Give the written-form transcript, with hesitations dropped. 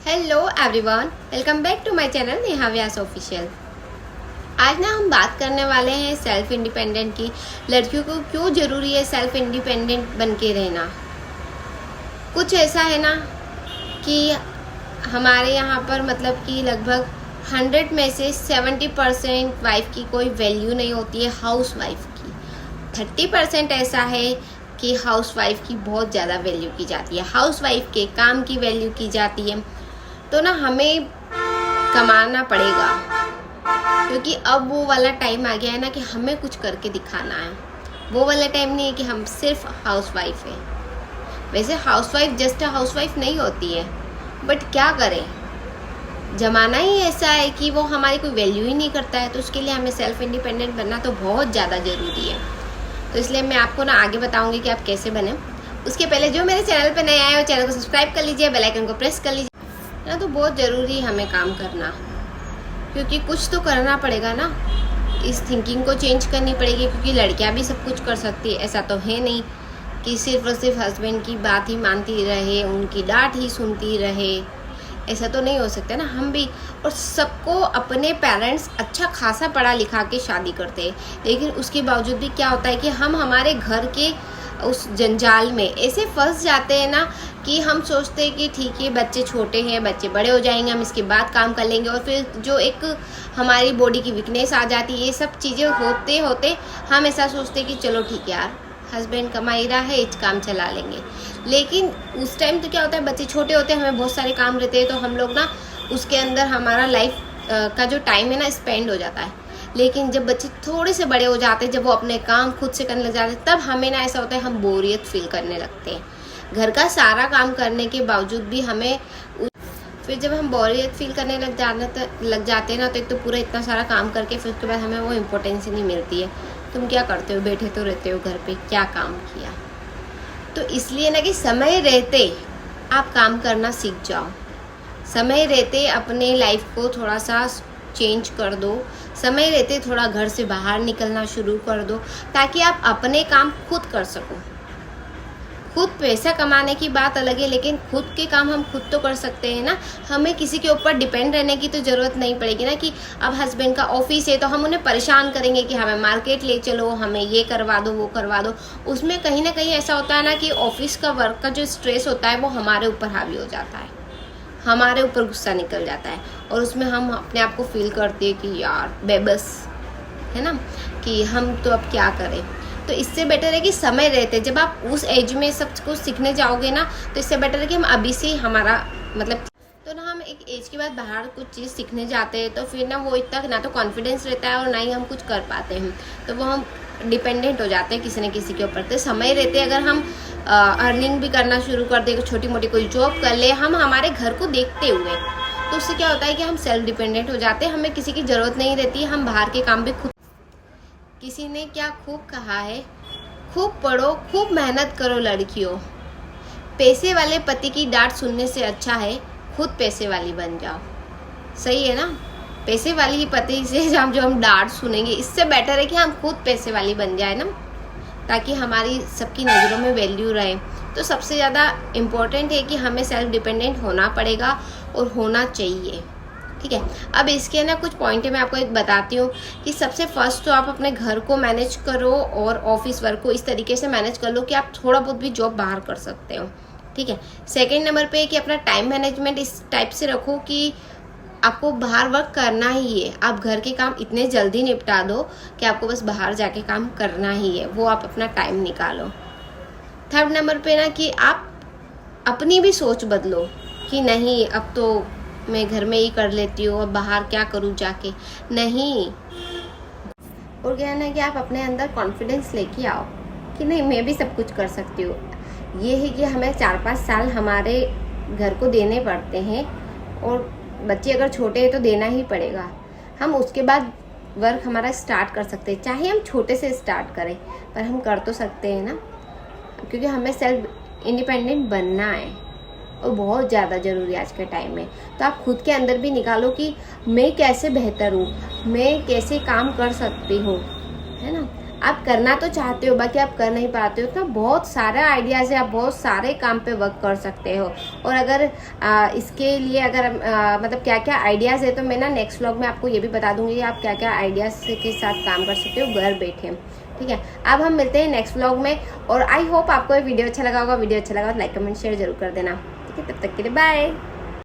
Hello everyone, welcome back to my channel Neha Vyas official. आज ना हम बात करने वाले हैं सेल्फ इंडिपेंडेंट की। लड़कियों को क्यों ज़रूरी है सेल्फ इंडिपेंडेंट बन के रहना। कुछ ऐसा है ना कि हमारे यहाँ पर मतलब कि लगभग 100 में से 70% वाइफ की कोई वैल्यू नहीं होती है, हाउस वाइफ की। 30% ऐसा है कि हाउस वाइफ की बहुत ज़्यादा वैल्यू की जाती है, हाउस वाइफ के काम की वैल्यू की जाती है। तो ना हमें कमाना पड़ेगा, क्योंकि अब वो वाला टाइम आ गया है ना कि हमें कुछ करके दिखाना है। वो वाला टाइम नहीं है कि हम सिर्फ हाउस वाइफ है। वैसे house wife just house wife नहीं होती है, बट क्या करें, ज़माना ही ऐसा है कि वो हमारी कोई वैल्यू ही नहीं करता है। तो उसके लिए हमें सेल्फ इंडिपेंडेंट बनना तो बहुत ज़्यादा ज़रूरी है। तो इसलिए मैं आपको ना आगे बताऊंगी कि आप कैसे बने। उसके पहले जो मेरे चैनल पर नए आए हो, चैनल को सब्सक्राइब कर लीजिए, बेल आइकन को प्रेस कर लीजिए ना। तो बहुत ज़रूरी है हमें काम करना, क्योंकि कुछ तो करना पड़ेगा ना। इस थिंकिंग को चेंज करनी पड़ेगी, क्योंकि लड़कियां भी सब कुछ कर सकती है। ऐसा तो है नहीं कि सिर्फ और सिर्फ हस्बैंड की बात ही मानती रहे, उनकी डांट ही सुनती रहे। ऐसा तो नहीं हो सकता ना। हम भी, और सबको अपने पेरेंट्स अच्छा खासा पढ़ा लिखा के शादी करते हैं, लेकिन उसके बावजूद भी क्या होता है कि हम हमारे घर के उस जंजाल में ऐसे फंस जाते हैं ना कि हम सोचते हैं कि ठीक है, बच्चे छोटे हैं, बच्चे बड़े हो जाएंगे, हम इसके बाद काम कर लेंगे। और फिर जो एक हमारी बॉडी की वीकनेस आ जाती है, ये सब चीज़ें होते होते हम ऐसा सोचते हैं कि चलो ठीक है यार, हस्बैंड कमा ही रहा है, काम चला लेंगे। लेकिन उस टाइम तो क्या होता है, बच्चे छोटे होते हैं, हमें बहुत सारे काम रहते हैं, तो हम लोग ना उसके अंदर हमारा लाइफ का जो टाइम है ना स्पेंड हो जाता है। लेकिन जब बच्चे थोड़े से बड़े हो जाते हैं, जब वो अपने काम खुद से करने लग जाते हैं, तब हमें ना ऐसा होता है, हम बोरियत फील करने लगते हैं। घर का सारा काम करने के बावजूद भी हमें फिर जब हम बोरियत फील करने लग जाते हैं ना, तो एक तो पूरा इतना सारा काम करके फिर उसके बाद हमें वो इम्पोर्टेंस ही नहीं मिलती है। तुम क्या करते हो, बैठे तो रहते हो घर पे, क्या काम किया। तो इसलिए ना कि समय रहते आप काम करना सीख जाओ। समय रहते अपने लाइफ को थोड़ा सा चेंज कर दो। समय रहते थोड़ा घर से बाहर निकलना शुरू कर दो, ताकि आप अपने काम खुद कर सको। खुद पैसा कमाने की बात अलग है, लेकिन खुद के काम हम खुद तो कर सकते हैं ना। हमें किसी के ऊपर डिपेंड रहने की तो ज़रूरत नहीं पड़ेगी ना कि अब हस्बैंड का ऑफिस है तो हम उन्हें परेशान करेंगे कि हमें मार्केट ले चलो, हमें ये करवा दो, वो करवा दो। उसमें कहीं ना कहीं ऐसा होता है ना कि ऑफिस का वर्क का जो स्ट्रेस होता है वो हमारे ऊपर हावी हो जाता है, हमारे ऊपर गुस्सा निकल जाता है, और उसमें हम अपने आप को फील करते हैं कि यार बेबस है ना, कि हम तो अब क्या करें। तो इससे बेटर है कि समय रहते, जब आप उस एज में सब कुछ सीखने जाओगे ना, तो इससे बेटर है कि हम अभी से हमारा मतलब तो ना हम एक एज के बाद बाहर कुछ चीज़ सीखने जाते हैं, तो फिर ना वो इतना ना तो कॉन्फिडेंस रहता है और ना ही हम कुछ कर पाते हैं। तो वो हम डिपेंडेंट हो जाते हैं किसी न किसी के ऊपर। तो समय रहते अगर हम अर्निंग भी करना शुरू कर दें, छोटी मोटी कोई जॉब कर ले, हम हमारे घर को देखते हुए, तो उससे क्या होता है कि हम सेल्फ डिपेंडेंट हो जाते हैं। हमें किसी की ज़रूरत नहीं रहती, हम बाहर के काम भी खुद। किसी ने क्या खूब कहा है, खूब पढ़ो, खूब मेहनत करो लड़कियों, पैसे वाले पति की डांट सुनने से अच्छा है खुद पैसे वाली बन जाओ। सही है ना, पैसे वाली ही पति से जो हम डांट सुनेंगे, इससे बेटर है कि हम खुद पैसे वाली बन जाए ना, ताकि हमारी सबकी नज़रों में वैल्यू रहे। तो सबसे ज़्यादा इम्पोर्टेंट है कि हमें सेल्फ डिपेंडेंट होना पड़ेगा और होना चाहिए। ठीक है, अब इसके ना कुछ पॉइंट मैं आपको एक बताती हूँ कि सबसे फर्स्ट तो आप अपने घर को मैनेज करो और ऑफिस वर्क को इस तरीके से मैनेज कर लो कि आप थोड़ा बहुत भी जॉब बाहर कर सकते हो। ठीक है, सेकंड नंबर पे कि अपना टाइम मैनेजमेंट इस टाइप से रखो कि आपको बाहर वर्क करना ही है। आप घर के काम इतने जल्दी निपटा दो कि आपको बस बाहर जाके काम करना ही है, वो आप अपना टाइम निकालो। थर्ड नंबर पे ना कि आप अपनी भी सोच बदलो कि नहीं, अब तो मैं घर में ही कर लेती हूँ, अब बाहर क्या करूँ जाके, नहीं। और क्या है ना कि आप अपने अंदर कॉन्फिडेंस लेके आओ कि नहीं, मैं भी सब कुछ कर सकती हूँ। ये है कि हमें 4-5 साल हमारे घर को देने पड़ते हैं, और बच्चे अगर छोटे हैं तो देना ही पड़ेगा। हम उसके बाद वर्क हमारा स्टार्ट कर सकते हैं, चाहे हम छोटे से स्टार्ट करें, पर हम कर तो सकते हैं ना, क्योंकि हमें सेल्फ इंडिपेंडेंट बनना है और बहुत ज़्यादा ज़रूरी है आज के टाइम में। तो आप खुद के अंदर भी निकालो कि मैं कैसे बेहतर हूँ, मैं कैसे काम कर सकती हूँ, है ना। आप करना तो चाहते हो, बाकी आप कर नहीं पाते हो, तो बहुत सारे आइडियाज़ है, आप बहुत सारे काम पे वर्क कर सकते हो। और अगर इसके लिए अगर मतलब क्या क्या आइडियाज़ है, तो मैं ना नेक्स्ट व्लॉग में आपको ये भी बता दूंगी कि आप क्या क्या आइडियाज़ के साथ काम कर सकते हो घर बैठे। ठीक है, अब हम मिलते हैं नेक्स्ट व्लॉग में, और आई होप आपको ये वीडियो अच्छा लगा होगा। वीडियो अच्छा लगा तो लाइक कमेंट शेयर जरूर कर देना। ठीक है, तब तक के लिए बाय।